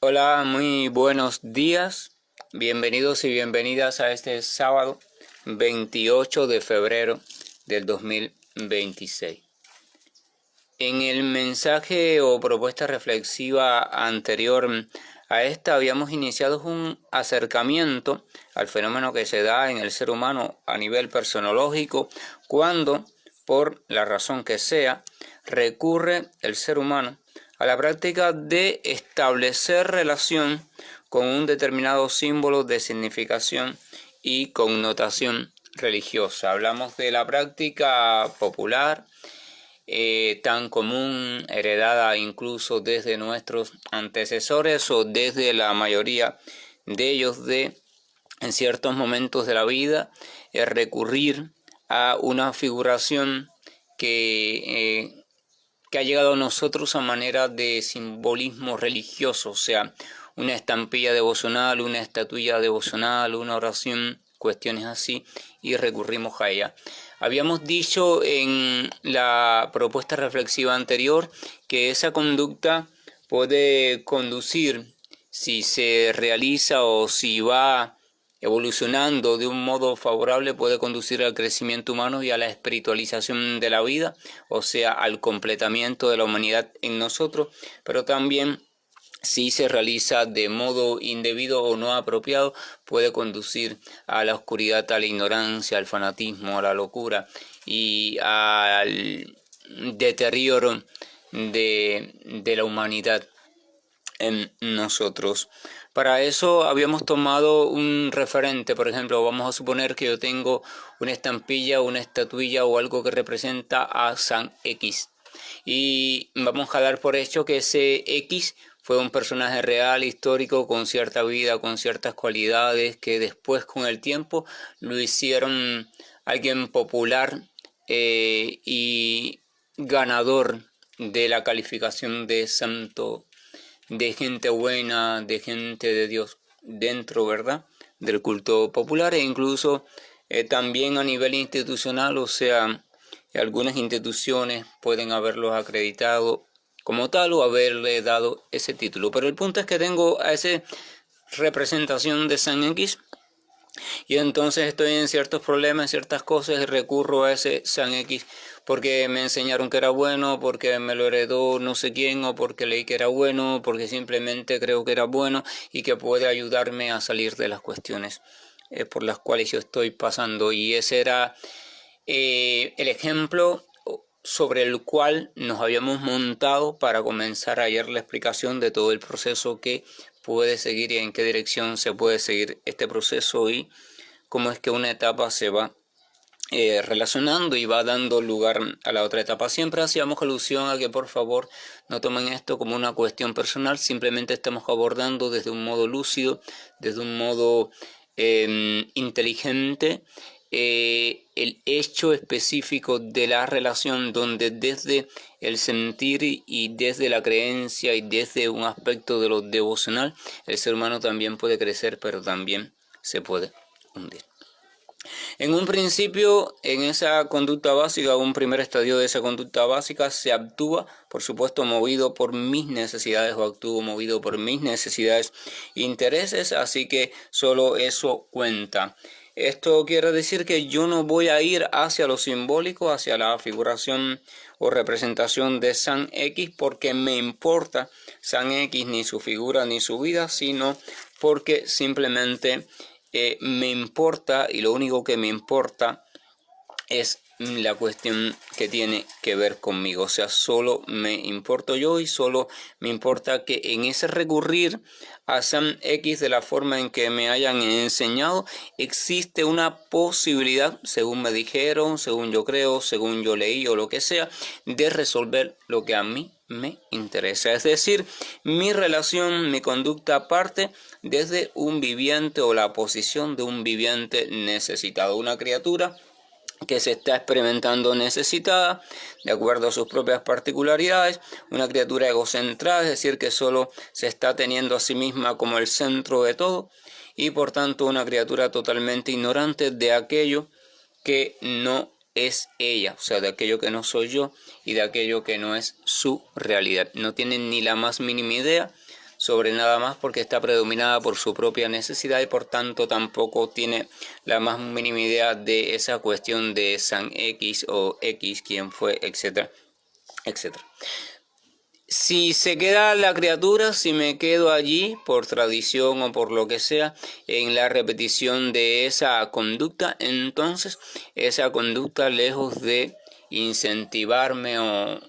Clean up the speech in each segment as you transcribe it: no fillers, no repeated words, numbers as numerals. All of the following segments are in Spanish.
Hola, muy buenos días. Bienvenidos y bienvenidas a este sábado 28 de febrero del 2026. En el mensaje o propuesta reflexiva anterior a esta habíamos iniciado un acercamiento al fenómeno que se da en el ser humano a nivel personológico cuando, por la razón que sea, recurre el ser humano a la práctica de establecer relación con un determinado símbolo de significación y connotación religiosa. Hablamos de la práctica popular, tan común, heredada incluso desde nuestros antecesores o desde la mayoría de ellos, de en ciertos momentos de la vida recurrir a una figuración que ha llegado a nosotros a manera de simbolismo religioso, o sea, una estampilla devocional, una estatuilla devocional, una oración, cuestiones así, y recurrimos a ella. Habíamos dicho en la propuesta reflexiva anterior que esa conducta puede conducir, si se realiza o si va evolucionando de un modo favorable, puede conducir al crecimiento humano y a la espiritualización de la vida, o sea, al completamiento de la humanidad en nosotros, pero también si se realiza de modo indebido o no apropiado, puede conducir a la oscuridad, a la ignorancia, al fanatismo, a la locura y al deterioro de la humanidad en nosotros. Para eso habíamos tomado un referente, por ejemplo, vamos a suponer que yo tengo una estampilla, una estatuilla o algo que representa a San X. Y vamos a dar por hecho que ese X fue un personaje real, histórico, con cierta vida, con ciertas cualidades, que después con el tiempo lo hicieron alguien popular y ganador de la calificación de santo, de gente buena, de gente de Dios dentro, ¿verdad?, del culto popular, e incluso también a nivel institucional, o sea, algunas instituciones pueden haberlos acreditado como tal o haberle dado ese título. Pero el punto es que tengo a esa representación de San X y entonces estoy en ciertos problemas, en ciertas cosas, y recurro a ese San X porque me enseñaron que era bueno, porque me lo heredó no sé quién, o porque leí que era bueno, porque simplemente creo que era bueno y que puede ayudarme a salir de las cuestiones por las cuales yo estoy pasando. Y ese era el ejemplo sobre el cual nos habíamos montado para comenzar ayer la explicación de todo el proceso que puede seguir y en qué dirección se puede seguir este proceso y cómo es que una etapa se va relacionando y va dando lugar a la otra etapa. Siempre hacíamos alusión a que por favor no tomen esto como una cuestión personal, simplemente estamos abordando desde un modo lúcido, desde un modo inteligente, el hecho específico de la relación, donde desde el sentir y desde la creencia y desde un aspecto de lo devocional, el ser humano también puede crecer, pero también se puede hundir. En un principio, en esa conducta básica, un primer estadio de esa conducta básica, se actúa, por supuesto, movido por mis necesidades, o actúo movido por mis necesidades e intereses, así que solo eso cuenta. Esto quiere decir que yo no voy a ir hacia lo simbólico, hacia la figuración o representación de San X, porque me importa San X, ni su figura ni su vida, sino porque simplemente me importa, y lo único que me importa es la cuestión que tiene que ver conmigo. O sea, solo me importo yo y solo me importa que en ese recurrir a San X de la forma en que me hayan enseñado, existe una posibilidad, según me dijeron, según yo creo, según yo leí o lo que sea, de resolver lo que a mí me interesa. Es decir, mi relación, mi conducta parte desde un viviente o la posición de un viviente necesitado, una criatura que se está experimentando necesitada de acuerdo a sus propias particularidades, una criatura egocentrada, es decir, que solo se está teniendo a sí misma como el centro de todo, y por tanto una criatura totalmente ignorante de aquello que no es ella, o sea, de aquello que no soy yo y de aquello que no es su realidad. No tienen ni la más mínima idea sobre nada más porque está predominada por su propia necesidad y por tanto tampoco tiene la más mínima idea de esa cuestión de San X o X, quién fue, etcétera, etcétera. Si se queda la criatura, si me quedo allí por tradición o por lo que sea, en la repetición de esa conducta, entonces esa conducta, lejos de incentivarme o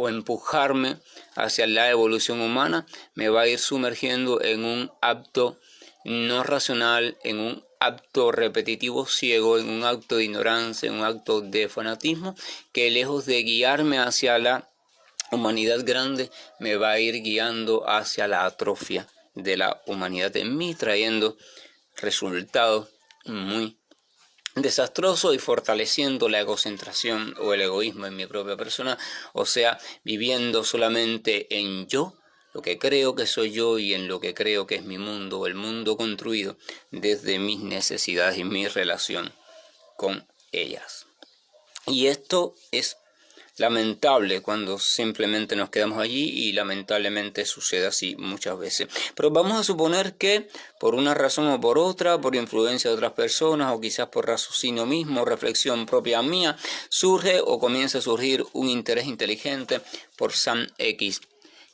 empujarme hacia la evolución humana, me va a ir sumergiendo en un acto no racional, en un acto repetitivo ciego, en un acto de ignorancia, en un acto de fanatismo, que lejos de guiarme hacia la humanidad grande, me va a ir guiando hacia la atrofia de la humanidad en mí, trayendo resultados muy desastrosos y fortaleciendo la egocentración o el egoísmo en mi propia persona, o sea, viviendo solamente en yo, lo que creo que soy yo y en lo que creo que es mi mundo, el mundo construido desde mis necesidades y mi relación con ellas. Y esto es lamentable cuando simplemente nos quedamos allí y lamentablemente sucede así muchas veces. Pero vamos a suponer que por una razón o por otra, por influencia de otras personas o quizás por raciocinio mismo, reflexión propia mía, surge o comienza a surgir un interés inteligente por San X.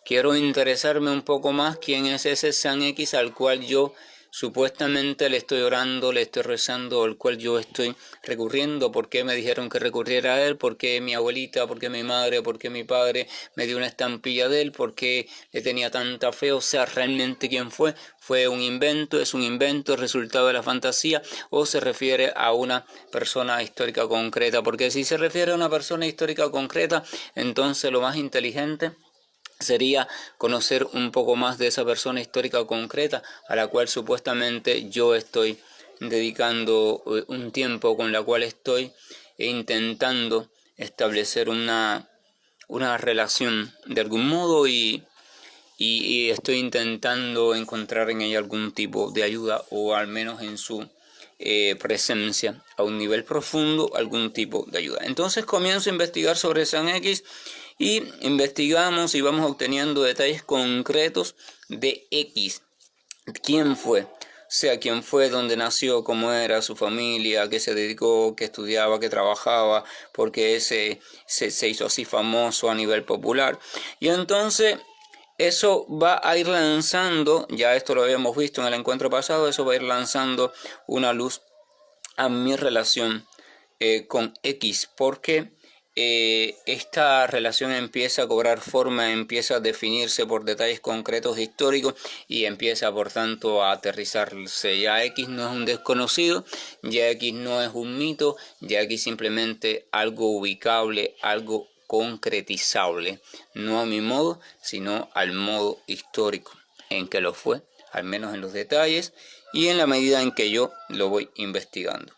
Quiero interesarme un poco más quién es ese San X al cual yo supuestamente le estoy orando, le estoy rezando, al cual yo estoy recurriendo. ¿Por qué me dijeron que recurriera a él? ¿Por qué mi abuelita? ¿Por qué mi madre? ¿Por qué mi padre me dio una estampilla de él? ¿Por qué le tenía tanta fe? O sea, ¿realmente quién fue? ¿Fue un invento? ¿Es un invento, resultado de la fantasía? ¿O se refiere a una persona histórica concreta? Porque si se refiere a una persona histórica concreta, entonces lo más inteligente sería conocer un poco más de esa persona histórica concreta a la cual supuestamente yo estoy dedicando un tiempo, con la cual estoy intentando establecer una relación de algún modo y estoy intentando encontrar en ella algún tipo de ayuda o al menos en su presencia a un nivel profundo algún tipo de ayuda. Entonces comienzo a investigar sobre San X y investigamos y vamos obteniendo detalles concretos de X. ¿Quién fue? O sea, quién fue, dónde nació, cómo era su familia, a qué se dedicó, qué estudiaba, qué trabajaba, porque se hizo así famoso a nivel popular. Y entonces eso va a ir lanzando, ya esto lo habíamos visto en el encuentro pasado, eso va a ir lanzando una luz a mi relación con X, porque esta relación empieza a cobrar forma, empieza a definirse por detalles concretos históricos y empieza por tanto a aterrizarse. Ya X no es un desconocido, ya X no es un mito, ya X simplemente algo ubicable, algo concretizable, no a mi modo, sino al modo histórico en que lo fue, al menos en los detalles y en la medida en que yo lo voy investigando.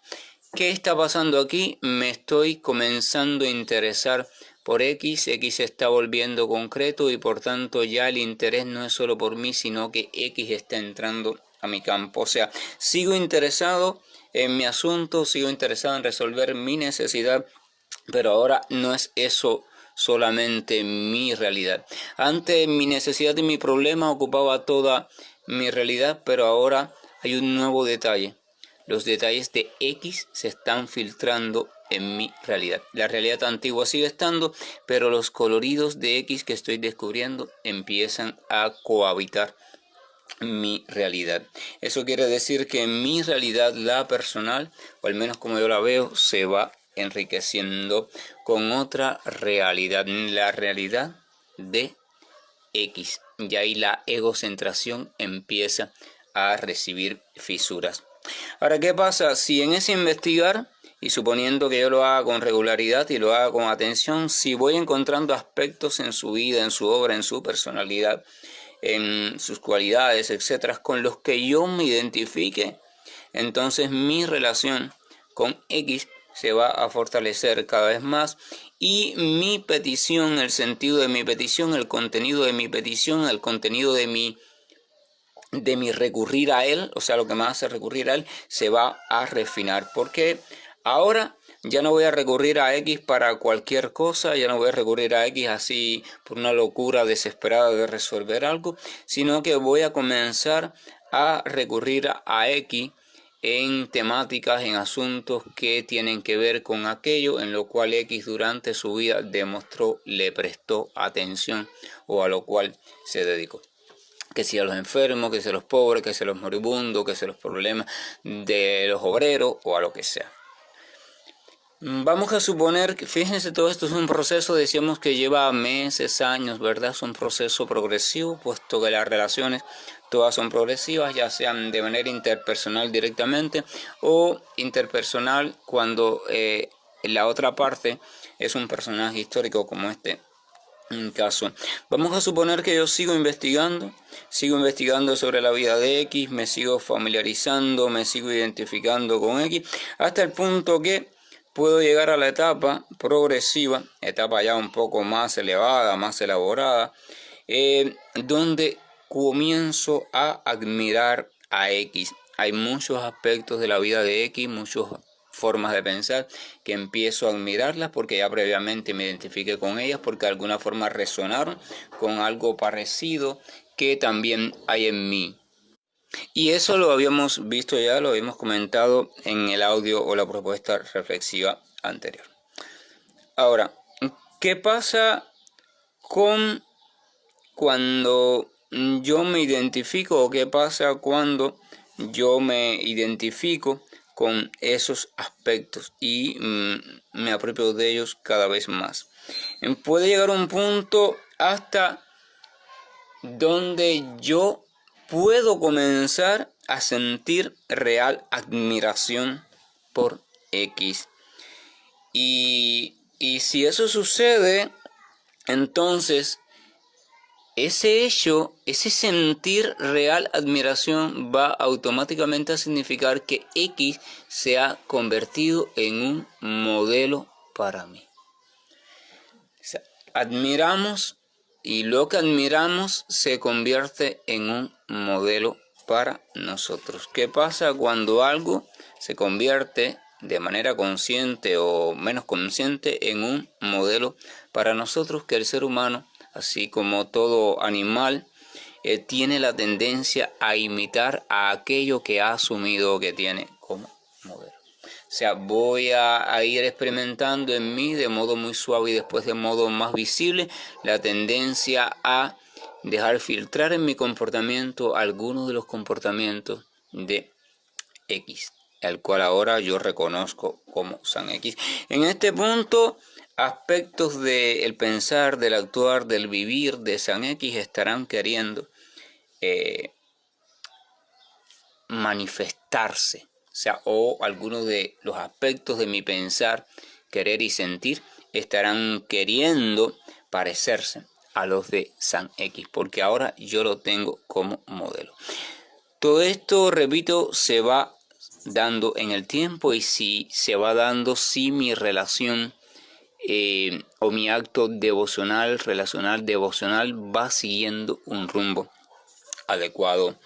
¿Qué está pasando aquí? Me estoy comenzando a interesar por X, X se está volviendo concreto y por tanto ya el interés no es solo por mí, sino que X está entrando a mi campo. O sea, sigo interesado en mi asunto, sigo interesado en resolver mi necesidad, pero ahora no es eso solamente mi realidad. Antes mi necesidad y mi problema ocupaba toda mi realidad, pero ahora hay un nuevo detalle. Los detalles de X se están filtrando en mi realidad. La realidad antigua sigue estando, pero los coloridos de X que estoy descubriendo empiezan a cohabitar mi realidad. Eso quiere decir que en mi realidad, la personal, o al menos como yo la veo, se va enriqueciendo con otra realidad, la realidad de X. Y ahí la egocentración empieza a recibir fisuras. Ahora, ¿qué pasa? Si en ese investigar, y suponiendo que yo lo haga con regularidad y lo haga con atención, si voy encontrando aspectos en su vida, en su obra, en su personalidad, en sus cualidades, etcétera, con los que yo me identifique, entonces mi relación con X se va a fortalecer cada vez más y mi petición, el sentido de mi petición, el contenido de mi petición, el contenido de mi recurrir a él, o sea, lo que me hace recurrir a él, se va a refinar, porque ahora ya no voy a recurrir a X para cualquier cosa, ya no voy a recurrir a X así por una locura desesperada de resolver algo, sino que voy a comenzar a recurrir a X en temáticas, en asuntos que tienen que ver con aquello en lo cual X durante su vida demostró, le prestó atención o a lo cual se dedicó. Que sea los enfermos, que sea los pobres, que sea los moribundos, que sea los problemas de los obreros o a lo que sea. Vamos a suponer que, fíjense, todo esto es un proceso, decíamos que lleva meses, años, ¿verdad? Es un proceso progresivo, puesto que las relaciones todas son progresivas, ya sean de manera interpersonal directamente o interpersonal cuando la otra parte es un personaje histórico como este caso. Vamos a suponer que yo sigo investigando sobre la vida de X, me sigo familiarizando, me sigo identificando con X, hasta el punto que puedo llegar a la etapa progresiva, etapa ya un poco más elevada, más elaborada, donde comienzo a admirar a X. Hay muchos aspectos de la vida de X, muchas formas de pensar que empiezo a admirarlas porque ya previamente me identifiqué con ellas, porque de alguna forma resonaron con algo parecido que también hay en mí. Y eso lo habíamos visto ya, lo habíamos comentado en el audio o la propuesta reflexiva anterior. Ahora, ¿qué pasa con cuando yo me identifico o qué pasa cuando yo me identifico con esos aspectos y me apropio de ellos cada vez más? Puede llegar un punto hasta donde yo puedo comenzar a sentir real admiración por X. Y si eso sucede, entonces ese hecho, ese sentir real admiración va automáticamente a significar que X se ha convertido en un modelo para mí. O sea, admiramos y lo que admiramos se convierte en un modelo para nosotros. ¿Qué pasa cuando algo se convierte de manera consciente o menos consciente en un modelo para nosotros? Que el ser humano, así como todo animal, tiene la tendencia a imitar a aquello que ha asumido o que tiene como modelo. O sea, voy a ir experimentando en mí de modo muy suave y después de modo más visible la tendencia a dejar filtrar en mi comportamiento algunos de los comportamientos de X, el cual ahora yo reconozco como San X. En este punto, aspectos del pensar, del actuar, del vivir de San X estarán queriendo manifestarse. O sea, o algunos de los aspectos de mi pensar, querer y sentir estarán queriendo parecerse a los de San X, porque ahora yo lo tengo como modelo. Todo esto, repito, se va dando en el tiempo y si se va dando si mi relación o mi acto devocional, relacional, devocional va siguiendo un rumbo adecuado.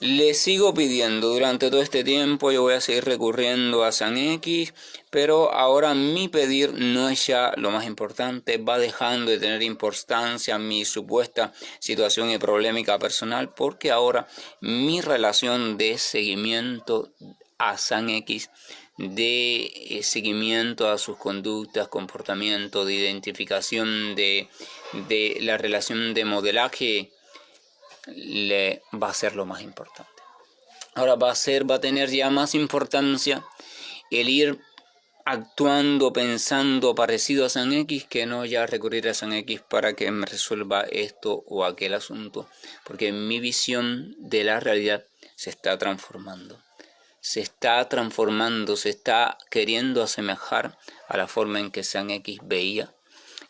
Le sigo pidiendo durante todo este tiempo, yo voy a seguir recurriendo a San X, pero ahora mi pedir no es ya lo más importante, va dejando de tener importancia mi supuesta situación y problemática personal, porque ahora mi relación de seguimiento a San X, de seguimiento a sus conductas, comportamiento, de identificación de la relación de modelaje, le va a ser lo más importante. Ahora va a tener ya más importancia el ir actuando, pensando parecido a San X, que no ya recurrir a San X para que me resuelva esto o aquel asunto, porque mi visión de la realidad se está transformando, se está queriendo asemejar a la forma en que San X veía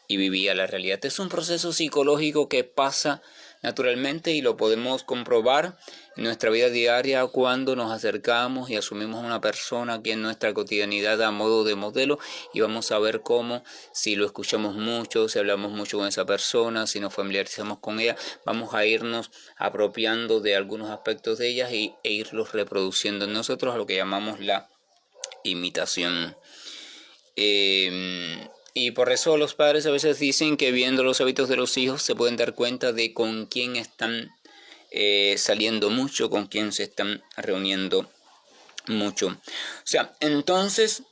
y vivía la realidad. Es un proceso psicológico que pasa naturalmente y lo podemos comprobar en nuestra vida diaria cuando nos acercamos y asumimos a una persona que en nuestra cotidianidad da modo de modelo, y vamos a ver cómo, si lo escuchamos mucho, si hablamos mucho con esa persona, si nos familiarizamos con ella, vamos a irnos apropiando de algunos aspectos de ellas e irlos reproduciendo en nosotros, a lo que llamamos la imitación. Y por eso los padres a veces dicen que viendo los hábitos de los hijos se pueden dar cuenta de con quién están saliendo mucho, con quién se están reuniendo mucho. O sea, entonces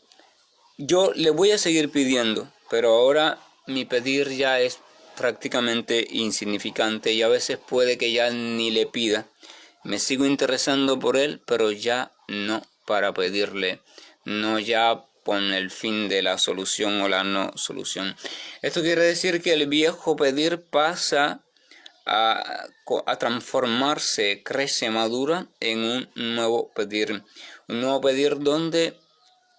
yo le voy a seguir pidiendo, pero ahora mi pedir ya es prácticamente insignificante y a veces puede que ya ni le pida. Me sigo interesando por él, pero ya no para pedirle, no ya con el fin de la solución o la no solución. Esto quiere decir que el viejo pedir pasa a transformarse, crece, madura en un nuevo pedir. Un nuevo pedir donde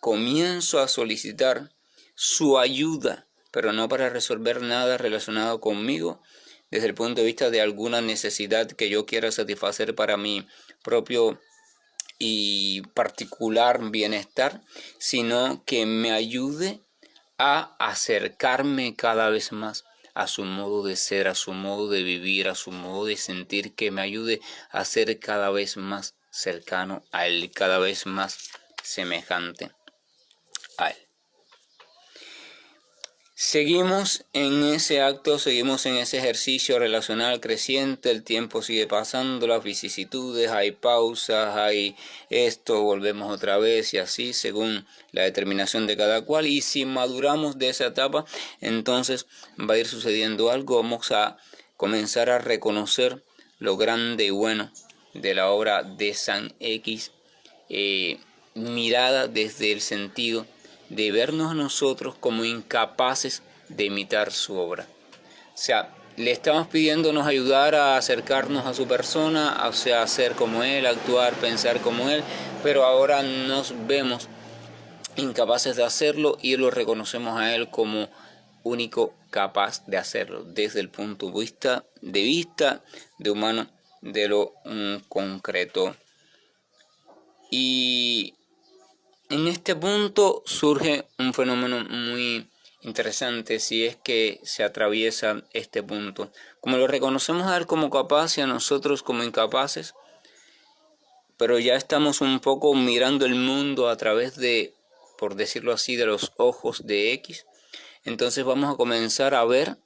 comienzo a solicitar su ayuda, pero no para resolver nada relacionado conmigo, desde el punto de vista de alguna necesidad que yo quiera satisfacer para mi propio y particular bienestar, sino que me ayude a acercarme cada vez más a su modo de ser, a su modo de vivir, a su modo de sentir, que me ayude a ser cada vez más cercano a él, cada vez más semejante a él. Seguimos en ese acto, seguimos en ese ejercicio relacional creciente, el tiempo sigue pasando, las vicisitudes, hay pausas, hay esto, volvemos otra vez y así según la determinación de cada cual. Y si maduramos de esa etapa, entonces va a ir sucediendo algo, vamos a comenzar a reconocer lo grande y bueno de la obra de San X, mirada desde el sentido de vernos a nosotros como incapaces de imitar su obra. O sea, le estamos pidiéndonos ayudar a acercarnos a su persona, o sea, a ser como él, actuar, pensar como él, pero ahora nos vemos incapaces de hacerlo y lo reconocemos a él como único capaz de hacerlo, desde el punto de vista de humano, de lo concreto. Y en este punto surge un fenómeno muy interesante si es que se atraviesa este punto. Como lo reconocemos a él como capaz y a nosotros como incapaces, pero ya estamos un poco mirando el mundo a través de, por decirlo así, de los ojos de X, entonces vamos a comenzar a ver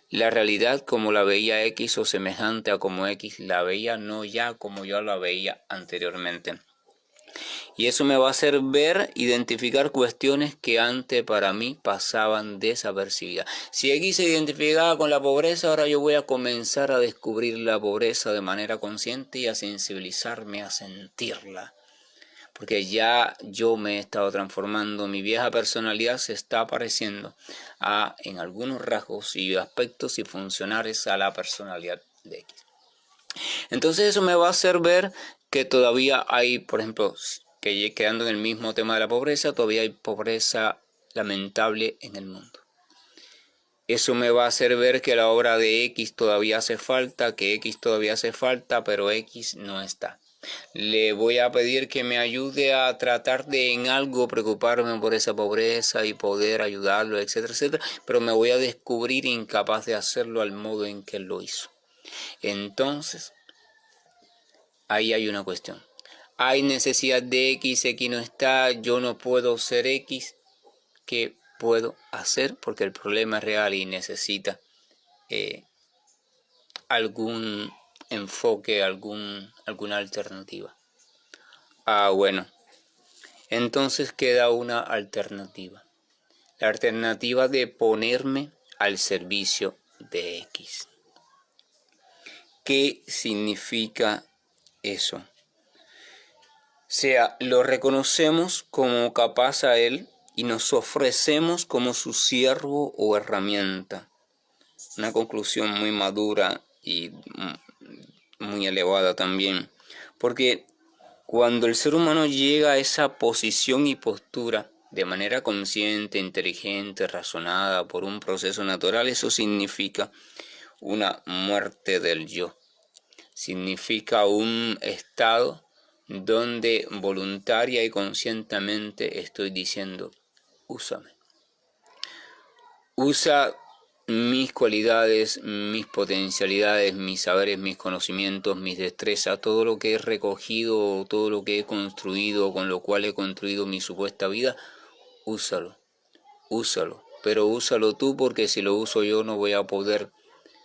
la realidad como la veía X o semejante a como X la veía, no ya como yo la veía anteriormente. Y eso me va a hacer ver, identificar cuestiones que antes para mí pasaban desapercibidas. Si X se identificaba con la pobreza, ahora yo voy a comenzar a descubrir la pobreza de manera consciente y a sensibilizarme, a sentirla. Porque ya yo me he estado transformando, mi vieja personalidad se está pareciendo en algunos rasgos y aspectos y funcionales a la personalidad de X. Entonces eso me va a hacer ver que todavía hay, por ejemplo, que quedando en el mismo tema de la pobreza, todavía hay pobreza lamentable en el mundo. Eso me va a hacer ver que la obra de X todavía hace falta, que X todavía hace falta, pero X no está. Le voy a pedir que me ayude a tratar de en algo preocuparme por esa pobreza y poder ayudarlo, etcétera, etcétera, pero me voy a descubrir incapaz de hacerlo al modo en que él lo hizo. Entonces, ahí hay una cuestión. Hay necesidad de X, X no está, yo no puedo ser X. ¿Qué puedo hacer? Porque el problema es real y necesita algún enfoque, alguna alternativa. Bueno, entonces queda una alternativa. La alternativa de ponerme al servicio de X. ¿Qué significa eso? O sea, lo reconocemos como capaz a él y nos ofrecemos como su siervo o herramienta. Una conclusión muy madura y muy elevada también. Porque cuando el ser humano llega a esa posición y postura de manera consciente, inteligente, razonada por un proceso natural, eso significa una muerte del yo. Significa un estado donde voluntaria y conscientemente estoy diciendo, úsame. Usa mis cualidades, mis potencialidades, mis saberes, mis conocimientos, mis destrezas, todo lo que he recogido, todo lo que he construido, con lo cual he construido mi supuesta vida, úsalo. úsalo, pero úsalo tú, porque si lo uso yo no voy a poder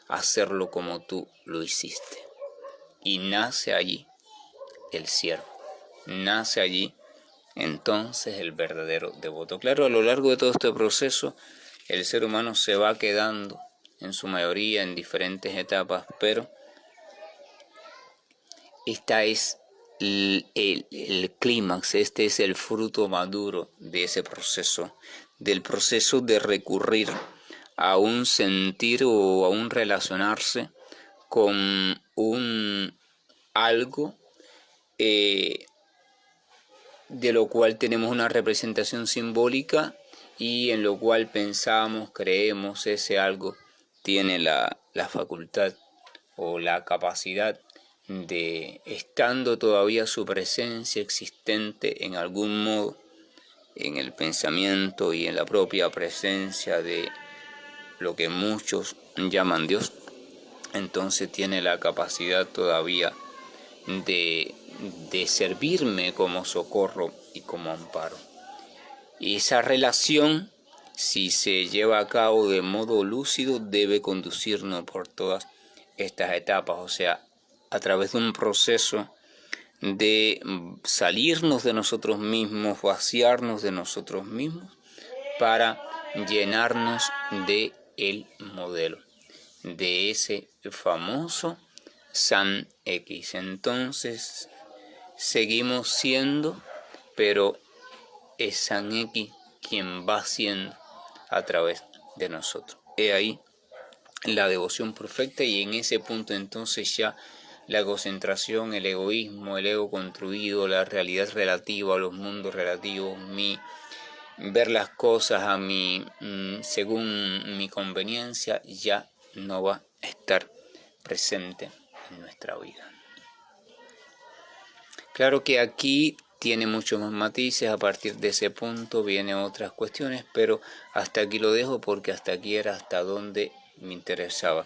hacerlo como tú lo hiciste. Y nace allí el siervo, nace allí entonces el verdadero devoto. Claro, a lo largo de todo este proceso, el ser humano se va quedando, en su mayoría, en diferentes etapas, pero esta es el clímax, este es el fruto maduro de ese proceso, del proceso de recurrir a un sentir o a un relacionarse con un algo de lo cual tenemos una representación simbólica y en lo cual pensamos, creemos, ese algo tiene la facultad o la capacidad de, estando todavía su presencia existente en algún modo en el pensamiento y en la propia presencia de lo que muchos llaman Dios, entonces tiene la capacidad todavía de servirme como socorro y como amparo. Y esa relación, si se lleva a cabo de modo lúcido, debe conducirnos por todas estas etapas, o sea, a través de un proceso de salirnos de nosotros mismos, vaciarnos de nosotros mismos, para llenarnos de el modelo, de ese famoso San X. Entonces seguimos siendo, pero es San X quien va siendo a través de nosotros. He ahí la devoción perfecta, y en ese punto entonces ya la egocentración, el egoísmo, el ego construido, la realidad relativa, los mundos relativos, ver las cosas a mí según mi conveniencia, ya no va a estar presente en nuestra vida. Claro que aquí tiene muchos más matices, a partir de ese punto vienen otras cuestiones, pero hasta aquí lo dejo porque hasta aquí era hasta donde me interesaba.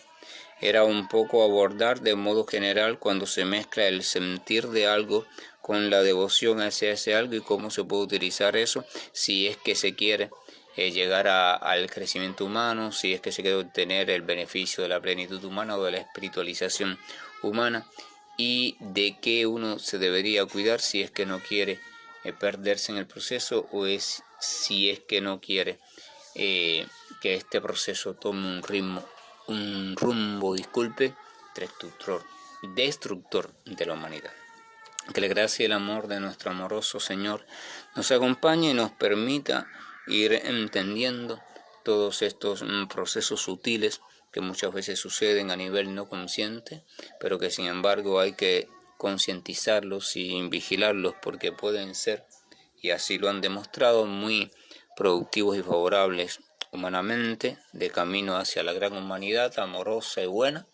Era un poco abordar de modo general cuando se mezcla el sentir de algo con la devoción hacia ese algo y cómo se puede utilizar eso si es que se quiere llegar al crecimiento humano, si es que se quiere obtener el beneficio de la plenitud humana o de la espiritualización humana, y de qué uno se debería cuidar si es que no quiere perderse en el proceso, o si es que no quiere que este proceso tome un rumbo, destructor de la humanidad. Que la gracia y el amor de nuestro amoroso Señor nos acompañe y nos permita ir entendiendo todos estos procesos sutiles que muchas veces suceden a nivel no consciente, pero que sin embargo hay que concientizarlos y vigilarlos, porque pueden ser, y así lo han demostrado, muy productivos y favorables humanamente, de camino hacia la gran humanidad amorosa y buena,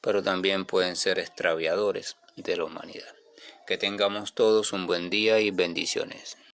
pero también pueden ser extraviadores de la humanidad. Que tengamos todos un buen día y bendiciones.